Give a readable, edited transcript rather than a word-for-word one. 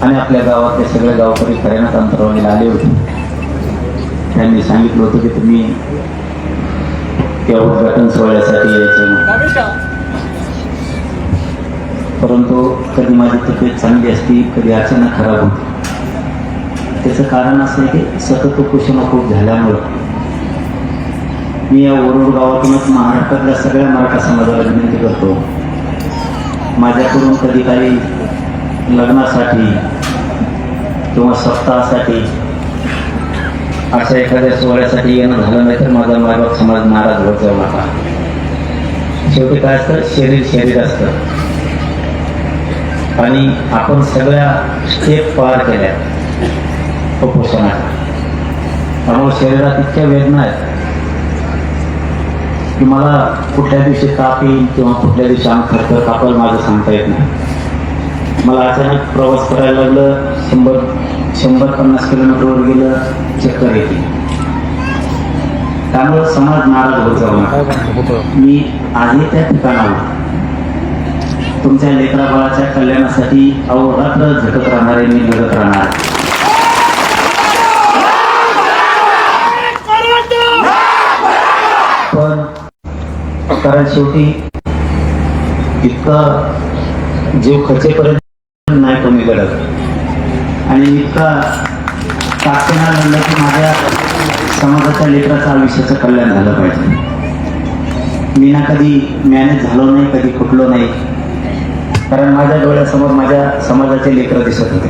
आणि आपल्या गावातले सगळे गावकरी खऱ्यानं अंतरावलेला आले होते. त्यांनी सांगितलं होतं की तुम्ही या उद्घाटन सोहळ्यासाठी यायचं, परंतु कधी माझी तब्येत चांगली असती, कधी अचानक खराब होती. त्याचं कारण असं आहे की सतत उपोषण खूप झाल्यामुळं मी या वरुड गावातूनच महाराष्ट्रातल्या सगळ्या मराठा समाजाला विनंती करतो, माझ्याकडून कधी काही लग्नासाठी किंवा सप्ताहासाठी अशा एखाद्या सोहळ्यासाठी येणं झालं नाही तर माझा मायबाप समाज नाराज होत जाऊ नका. शेवटी काय असतं, शरीर शरीर असतं आणि आपण सगळ्या स्टेप पार केल्या उपोषणात. त्यामुळे शरीरात इतक्या वेदना आहेत की मला कुठल्या दिवशी ताप येईल किंवा कुठल्या दिवशी अंग थरथर कापेल माझं सांगता येत नाही. मला अचानक प्रवास करायला लागलं, 100-150 किलोमीटरवर गेलं, चक्कर येते. त्यामुळे समाज नाराज होत जाऊ नका. मी आजही त्या ठिकाणावर तुमच्या लेकराबाळाच्या कल्याणासाठी अहोरात्र झटत राहणार आहे, मी लढत राहणार. पण कारण शेवटी इतका जीव खचेपर्यंत नाही कमी लढत आणि इतका ताकदीनं लढलं की माझ्या समाजाच्या लेकराचं आयुष्याचं कल्याण झालं पाहिजे. मी ना कधी मॅनेज झालो नाही, कधी फुटलो नाही, कारण माझ्या डोळ्यासमोर माझ्या समाजाचे लेकरं दिसत होते.